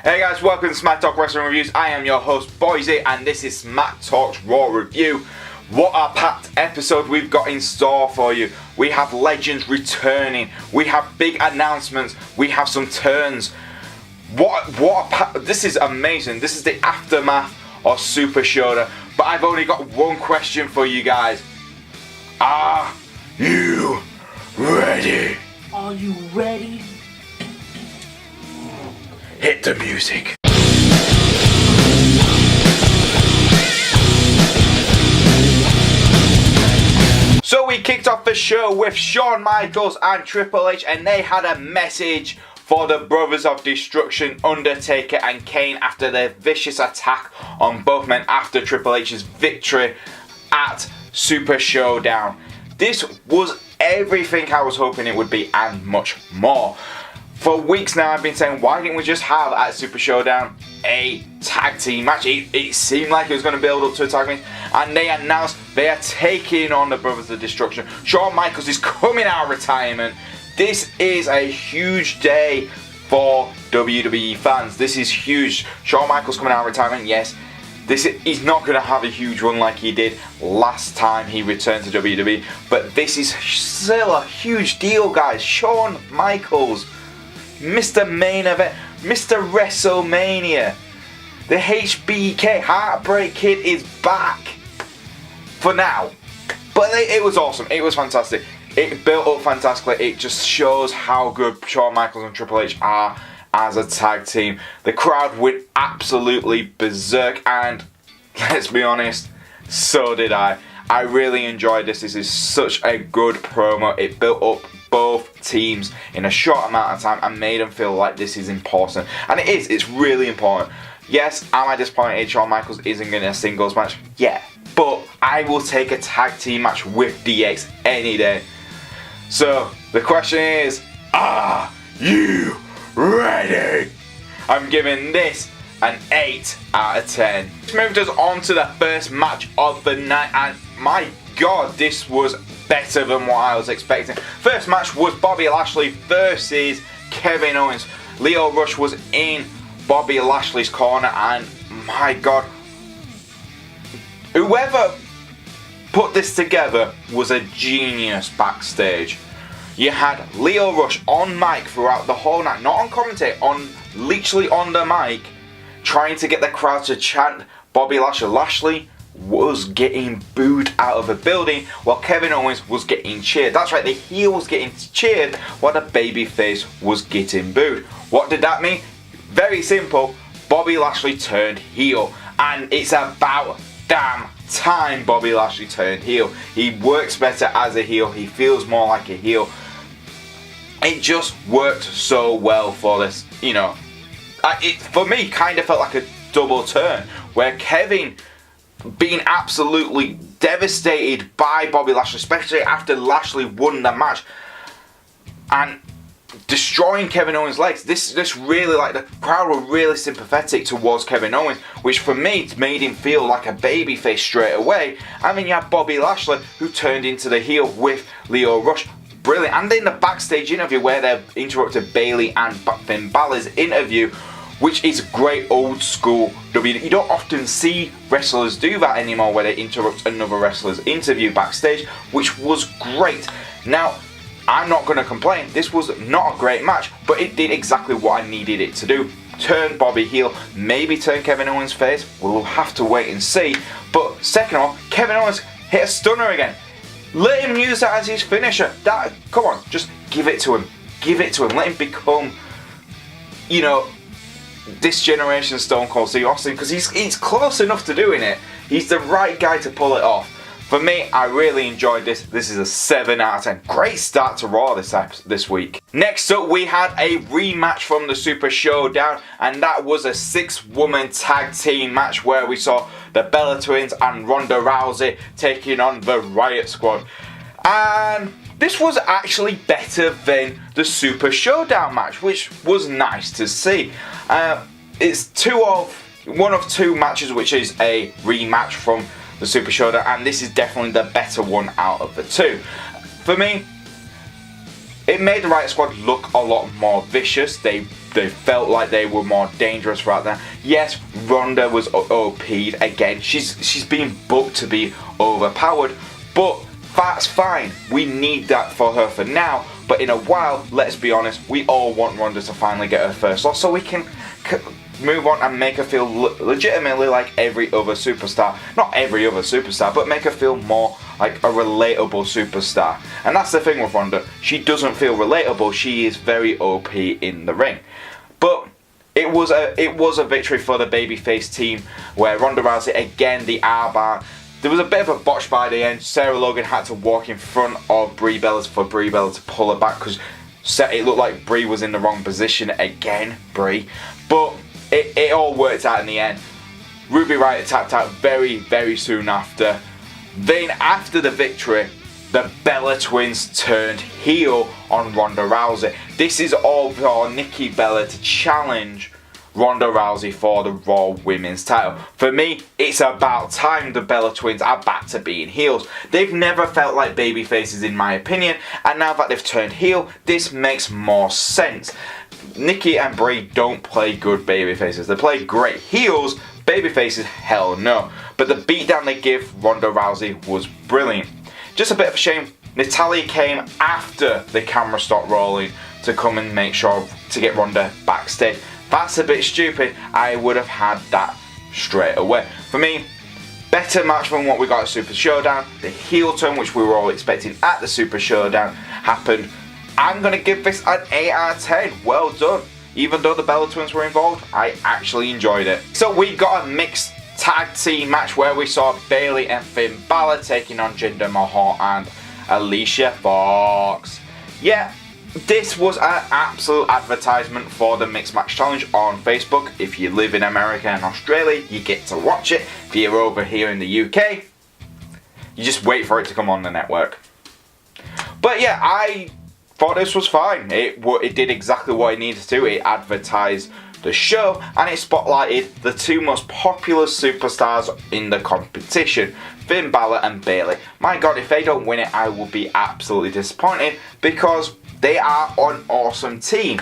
Hey guys, welcome to Smack Talk Wrestling Reviews. I am your host, Boise, and this is Smack Talk's Raw Review. What a packed episode we've got in store for you. We have legends returning. We have big announcements. We have some turns. This is amazing. This is the aftermath of Super Showdown. But I've only got one question for you guys. Are you ready? Are you ready? Hit the music. So we kicked off the show with Shawn Michaels and Triple H, and they had a message for the Brothers of Destruction, Undertaker and Kane, after their vicious attack on both men after Triple H's victory at Super Showdown. This was everything I was hoping it would be and much more. For weeks now I've been saying, why didn't we just have at Super Showdown a tag team match? It seemed like it was going to build up to a tag match, and they announced they are taking on the Brothers of Destruction. Shawn Michaels is coming out of retirement. This is a huge day for WWE fans. This is huge. Shawn Michaels coming out of retirement, yes. He's not going to have a huge run like he did last time he returned to WWE, but this is still a huge deal, guys. Shawn Michaels, Mr. Main Event, Mr. WrestleMania. The HBK, Heartbreak Kid, is back for now. But it was awesome. It was fantastic. It built up fantastically. It just shows how good Shawn Michaels and Triple H are as a tag team. The crowd went absolutely berserk, and let's be honest, so did I. I really enjoyed this. This is such a good promo. It built up both teams in a short amount of time and made them feel like this is important. And it is. It's really important. Yes, am I disappointed Shawn Michaels isn't getting a singles match? Yeah. But I will take a tag team match with DX any day. So, the question is, are you ready? I'm giving this an 8 out of 10. This moved us on to the first match of the night, and my god, this was better than what I was expecting. First match was Bobby Lashley versus Kevin Owens. Lio Rush was in Bobby Lashley's corner, and my god, whoever put this together was a genius backstage. You had Lio Rush on mic throughout the whole night, not on commentary, literally on the mic, trying to get the crowd to chant Bobby Lashley. Lashley was getting booed out of the building while Kevin Owens was getting cheered. That's right, the heel was getting cheered while the babyface was getting booed. What did that mean? Very simple. Bobby Lashley turned heel, and it's about damn time Bobby Lashley turned heel. He works better as a heel. He feels more like a heel. It just worked so well for this, you know. It, for me, kind of felt like a double turn, where Kevin being absolutely devastated by Bobby Lashley, especially after Lashley won the match, and destroying Kevin Owens' legs. This really, like, the crowd were really sympathetic towards Kevin Owens, which for me made him feel like a babyface straight away. And then you had Bobby Lashley, who turned into the heel with Lio Rush. Brilliant. And in the backstage interview where they interrupted Bayley and Finn Balor's interview, which is great old school WWE. You don't often see wrestlers do that anymore, where they interrupt another wrestler's interview backstage, which was great. Now, I'm not going to complain. This was not a great match, but it did exactly what I needed it to do. Turn Bobby heel, maybe turn Kevin Owens face. We'll have to wait and see. But second of all, Kevin Owens hit a stunner again. Let him use that as his finisher. Come on, just give it to him. Give it to him. Let him become, you know, this generation's Stone Cold Steve Austin, because he's close enough to doing it. He's the right guy to pull it off. For me, I really enjoyed this. This is a 7 out of 10. Great start to Raw this week. Next up, we had a rematch from the Super Showdown, and that was a 6-woman tag team match where we saw the Bella Twins and Ronda Rousey taking on the Riott Squad. And this was actually better than the Super Showdown match, which was nice to see. It's one of two matches which is a rematch from the Super Showdown, and this is definitely the better one out of the two. For me, It made the Riott Squad look a lot more vicious. They felt like they were more dangerous throughout that. Yes, Ronda was OP'd again. She's being booked to be overpowered, but that's fine. We need that for her for now. But in a while, let's be honest, we all want Ronda to finally get her first loss so we can move on and make her feel legitimately like every other superstar. Not every other superstar, but make her feel more like a relatable superstar. And that's the thing with Ronda. She doesn't feel relatable. She is very OP in the ring. But it was a victory for the babyface team where Ronda Rousey, again, the armbar. There was a bit of a botch by the end. Sarah Logan had to walk in front of Brie Bella for Brie Bella to pull her back because it looked like Brie was in the wrong position again, Brie. But it all worked out in the end. Ruby Riott tapped out very, very soon after. Then after the victory, the Bella Twins turned heel on Ronda Rousey. This is all for Nikki Bella to challenge Ronda Rousey for the Raw Women's title. For me, it's about time the Bella Twins are back to being heels. They've never felt like babyfaces in my opinion, and now that they've turned heel, this makes more sense. Nikki and Brie don't play good babyfaces. They play great heels. Babyfaces, hell no. But the beatdown they give Ronda Rousey was brilliant. Just a bit of a shame, Natalya came after the camera stopped rolling to come and make sure to get Ronda backstage. That's a bit stupid. I would have had that straight away. For me, better match than what we got at Super Showdown. The heel turn, which we were all expecting at the Super Showdown, happened. I'm going to give this an 8 out of 10. Well done. Even though the Bella Twins were involved, I actually enjoyed it. So we got a mixed tag team match where we saw Bayley and Finn Balor taking on Jinder Mahal and Alicia Fox. Yeah, this was an absolute advertisement for the Mixed Match Challenge on Facebook. If you live in America and Australia, you get to watch it. If you're over here in the UK, you just wait for it to come on the network. But yeah, I thought this was fine. It did exactly what it needed to. It advertised the show and it spotlighted the two most popular superstars in the competition, Finn Balor and Bayley. My god, if they don't win it, I will be absolutely disappointed because they are an awesome team.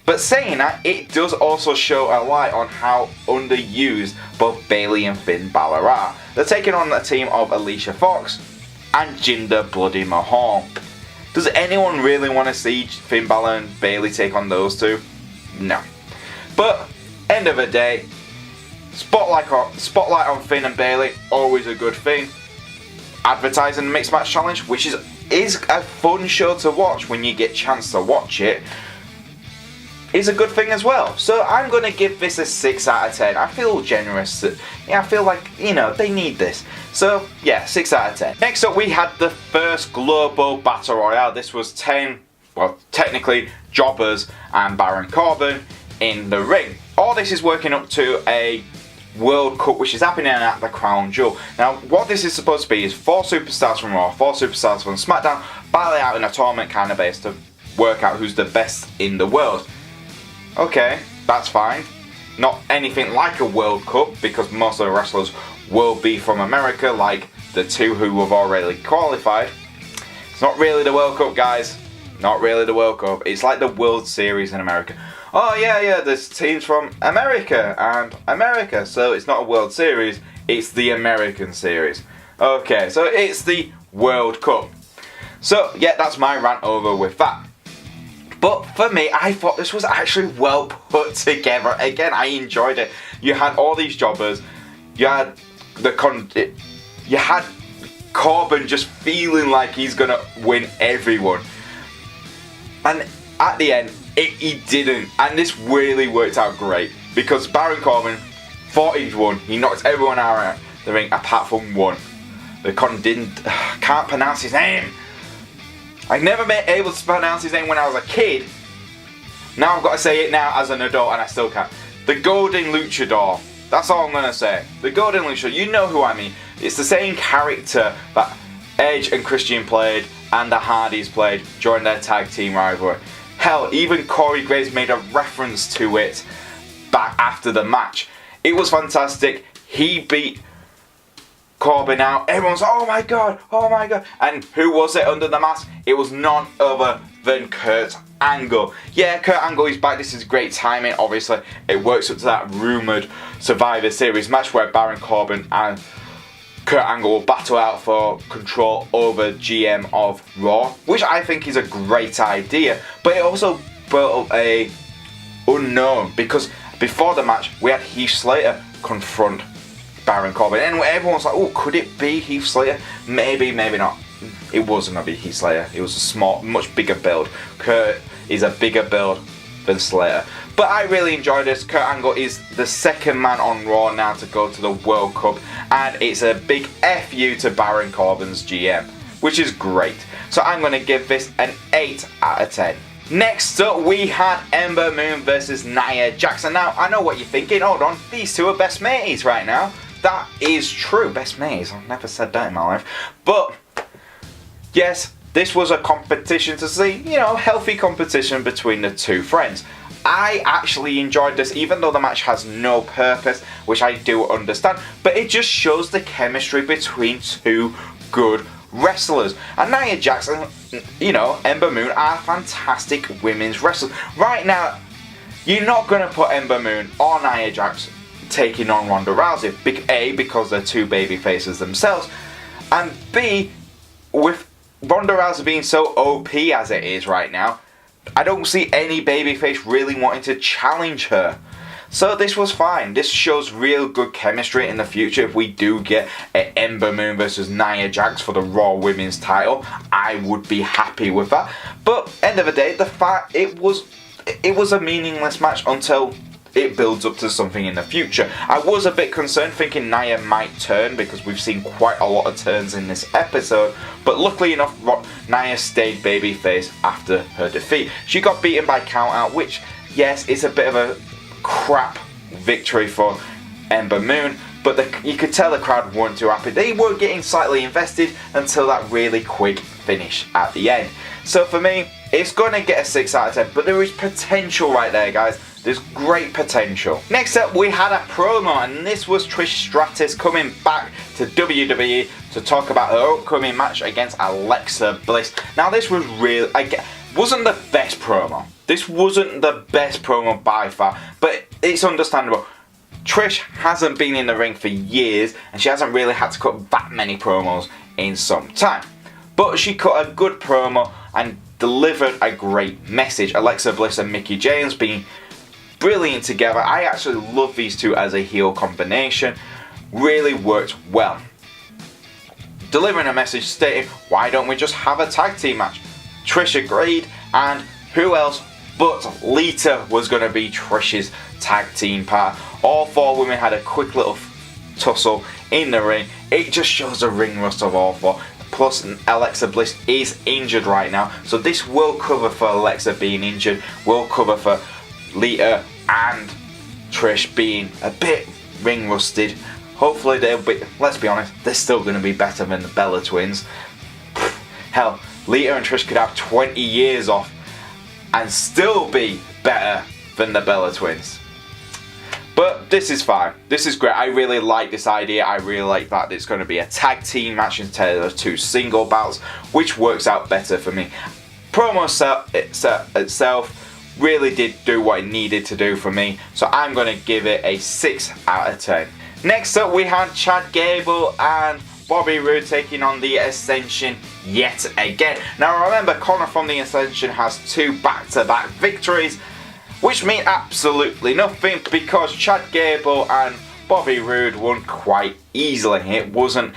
But saying that, it does also show a light on how underused both Bayley and Finn Balor are. They're taking on the team of Alicia Fox and Jinder Bloody Mahal. Does anyone really want to see Finn Balor and Bayley take on those two? No. But, end of the day, spotlight on Finn and Bayley, always a good thing. Advertising the Mixed Match Challenge, which is a fun show to watch when you get a chance to watch it, is a good thing as well. So I'm going to give this a 6 out of 10. I feel generous. I feel like, they need this. So, yeah, 6 out of 10. Next up, we had the first Global Battle Royale. This was 10, well, technically, jobbers and Baron Corbin in the ring. All this is working up to a World Cup, which is happening at the Crown Jewel. Now, what this is supposed to be is 4 superstars from Raw, 4 superstars from SmackDown, battle out in a tournament kind of base to work out who's the best in the world. Okay, that's fine. Not anything like a World Cup, because most of the wrestlers will be from America, like the 2 who have already qualified. It's not really the World Cup, guys. Not really the World Cup. It's like the World Series in America. Oh yeah, there's teams from America and America, so it's not a World Series, it's the American Series. Okay, so it's the World Cup. So yeah, that's my rant over with that. But for me, I thought this was actually well put together. Again, I enjoyed it. You had all these jobbers. You had you had Corbin just feeling like he's gonna win everyone, and at the end, he didn't. And this really worked out great because Baron Corbin thought he'd won. He knocked everyone out of the ring apart from one. The can't pronounce his name. I never been able to pronounce his name when I was a kid. Now I've got to say it now as an adult and I still can't. The Golden Luchador. That's all I'm going to say. The Golden Luchador. You know who I mean. It's the same character that Edge and Christian played and the Hardys played during their tag team rivalry. Hell, even Corey Graves made a reference to it back after the match. It was fantastic. He beat Corbin out. Everyone's like, oh my god. And who was it under the mask? It was none other than Kurt Angle. Yeah, Kurt Angle is back. This is great timing. Obviously, it works up to that rumoured Survivor Series match where Baron Corbin and Kurt Angle will battle out for control over GM of Raw, which I think is a great idea. But it also built up a unknown, because before the match we had Heath Slater confront Baron Corbin, and everyone's like, oh, could it be Heath Slater? Maybe, maybe not. It wasn't going to be Heath Slater. It was a small, much bigger build. Kurt is a bigger build than Slater. But I really enjoyed this. Kurt Angle is the second man on Raw now to go to the World Cup, and it's a big FU to Baron Corbin's GM, which is great. So I'm going to give this an 8 out of 10. Next up, we had Ember Moon versus Nia Jax. And now, I know what you're thinking. Hold on, these two are best mates right now. That is true, best mates. I've never said that in my life. But, yes, this was a competition to see, you know, healthy competition between the two friends. I actually enjoyed this, even though the match has no purpose, which I do understand, but it just shows the chemistry between two good wrestlers. And Nia Jax and, you know, Ember Moon are fantastic women's wrestlers. Right now, you're not going to put Ember Moon or Nia Jax taking on Ronda Rousey. A, because they're two baby faces themselves, and B, with Ronda Rousey being so OP as it is right now, I don't see any babyface really wanting to challenge her. So this was fine. This shows real good chemistry in the future. If we do get an Ember Moon versus Nia Jax for the Raw Women's title, I would be happy with that. But end of the day, the fact it was a meaningless match until it builds up to something in the future. I was a bit concerned, thinking Nia might turn, because we've seen quite a lot of turns in this episode, but luckily enough, Nia stayed babyface after her defeat. She got beaten by countout, which, yes, it's a bit of a crap victory for Ember Moon, but you could tell the crowd weren't too happy. They were getting slightly invested until that really quick finish at the end. So for me, it's going to get a 6 out of 10, but there is potential right there, guys. There's great potential. Next up, we had a promo, and this was Trish Stratus coming back to WWE to talk about her upcoming match against Alexa Bliss. Now, this was wasn't the best promo. This wasn't the best promo by far, but it's understandable. Trish hasn't been in the ring for years, and she hasn't really had to cut that many promos in some time. But she cut a good promo and delivered a great message. Alexa Bliss and Mickie James being brilliant together. I actually love these two as a heel combination. Really worked well. Delivering a message stating, why don't we just have a tag team match? Trish agreed, and who else but Lita was going to be Trish's tag team partner. All four women had a quick little tussle in the ring. It just shows the ring rust of all four. Plus, Alexa Bliss is injured right now, so this will cover for Alexa being injured, will cover for Lita and Trish being a bit ring rusted. Hopefully they'll be, let's be honest, they're still going to be better than the Bella Twins. Hell, Lita and Trish could have 20 years off and still be better than the Bella Twins. But this is fine. This is great. I really like this idea. I really like that it's going to be a tag team match instead of 2 single bouts, which works out better for me. Promo itself really did do what it needed to do for me, so I'm going to give it a 6 out of 10. Next up, we had Chad Gable and Bobby Roode taking on the Ascension yet again. Now remember, Connor from the Ascension has 2 back-to-back victories, which mean absolutely nothing, because Chad Gable and Bobby Roode won quite easily. It wasn't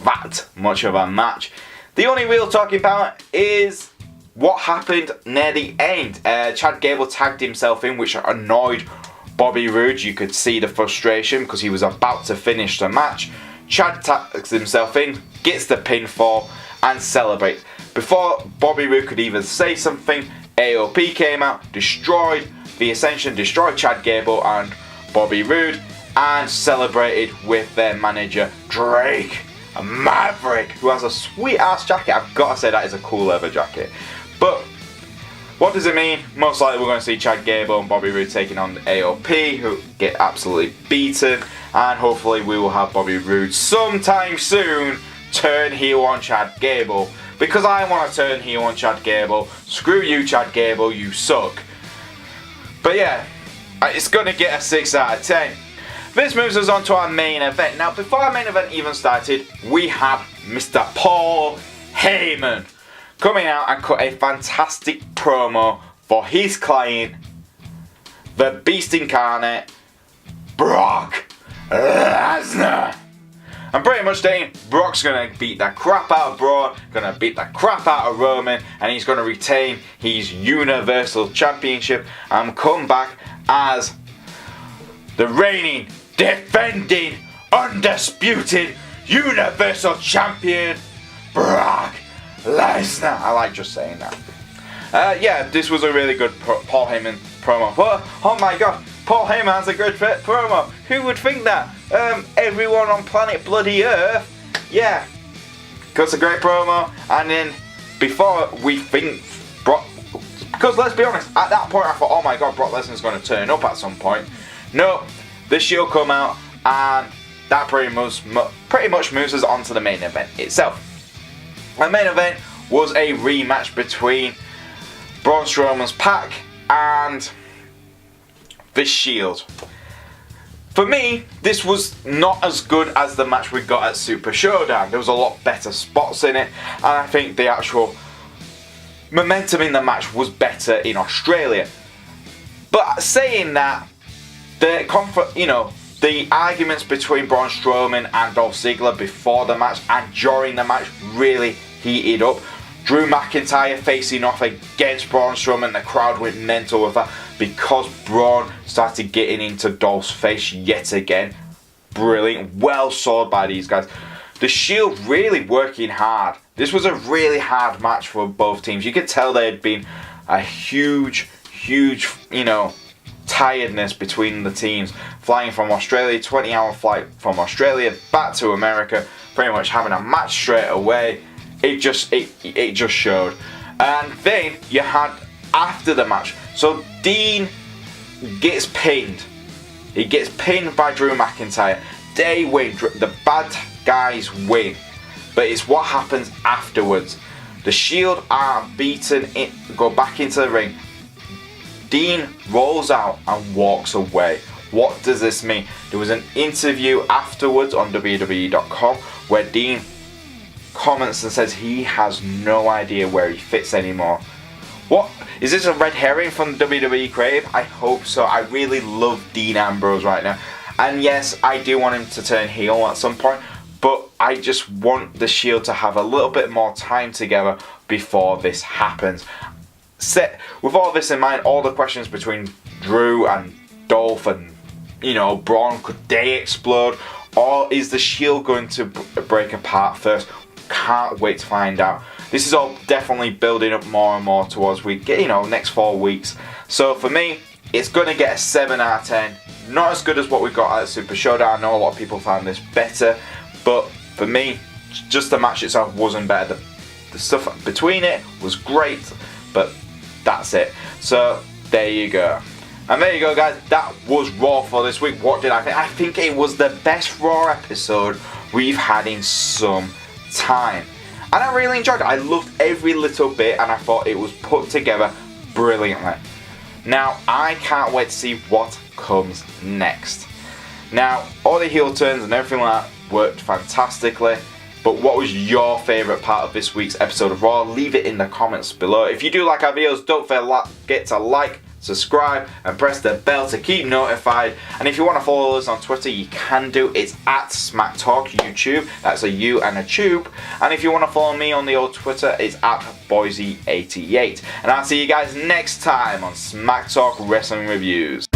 that much of a match. The only real talking point is what happened near the end. Chad Gable tagged himself in, which annoyed Bobby Roode. You could see the frustration because he was about to finish the match. Chad tags himself in, gets the pinfall, and celebrates. Before Bobby Roode could even say something, AOP came out, destroyed the Ascension, destroyed Chad Gable and Bobby Roode, and celebrated with their manager Drake Maverick, who has a sweet ass jacket. I've got to say, that is a cool leather jacket. But what does it mean? Most likely we're going to see Chad Gable and Bobby Roode taking on the AOP, who get absolutely beaten, and hopefully we will have Bobby Roode sometime soon turn heel on Chad Gable. because I want to turn heel on Chad Gable. Screw you, Chad Gable, you suck. But yeah, it's going to get a 6 out of 10. This moves us on to our main event. Now, before our main event even started, we had Mr. Paul Heyman coming out and cut a fantastic promo for his client, the Beast Incarnate, Brock Lesnar. I'm pretty much saying Brock's going to beat the crap out of Braun, going to beat the crap out of Roman, and he's going to retain his Universal Championship and come back as the reigning, defending, undisputed Universal Champion, Brock Lesnar. I like just saying that. Yeah, this was a really good Paul Heyman promo. But, oh my god, Paul Heyman has a good promo. Who would think that? Everyone on planet bloody Earth. Yeah, cuts a great promo. And then, before we think Brock, because let's be honest, at that point I thought, oh my god, Brock Lesnar's going to turn up at some point. No, the Shield come out, and that pretty much moves us on to the main event itself. The main event was a rematch between Braun Strowman's pack and the Shield. For me, this was not as good as the match we got at Super Showdown. There was a lot better spots in it, and I think the actual momentum in the match was better in Australia. But saying that, the arguments between Braun Strowman and Dolph Ziggler before the match and during the match really heated up. Drew McIntyre facing off against Braun Strowman, the crowd went mental with that because Braun started getting into Dolph's face yet again. Brilliant, well sold by these guys. The Shield really working hard. This was a really hard match for both teams. You could tell there had been a huge, tiredness between the teams. Flying from Australia, 20-hour flight from Australia back to America, pretty much having a match straight away. It just showed. And then you had after the match. So Dean gets pinned. He gets pinned by Drew McIntyre. They win. The bad guys win. But it's what happens afterwards. The Shield are beaten, go back into the ring. Dean rolls out and walks away. What does this mean? There was an interview afterwards on WWE.com where Dean comments and says he has no idea where he fits anymore. What? Is this a red herring from the WWE creative? I hope so. I really love Dean Ambrose right now. And yes, I do want him to turn heel at some point, but I just want the Shield to have a little bit more time together before this happens. With all this in mind, all the questions between Drew and Dolph and, Braun, could they explode? Or is the Shield going to break apart first? Can't wait to find out. This is all definitely building up more and more towards next 4 weeks. So for me, it's going to get a 7 out of 10. Not as good as what we got at Super Showdown. I know a lot of people found this better, but for me, just the match itself wasn't better. The stuff between it was great, but that's it. So there you go. And there you go, guys. That was Raw for this week. What did I think? I think it was the best Raw episode we've had in some time. And I really enjoyed it. I loved every little bit, and I thought it was put together brilliantly. Now, I can't wait to see what comes next. Now, all the heel turns and everything like that worked fantastically. But what was your favourite part of this week's episode of Raw? Leave it in the comments below. If you do like our videos, don't forget to like, subscribe, and press the bell to keep notified. And if you want to follow us on Twitter, you can do. It's at Smack Talk YouTube. That's a U and a tube. And if you want to follow me on the old Twitter, it's at Boise88. And I'll see you guys next time on Smack Talk Wrestling Reviews.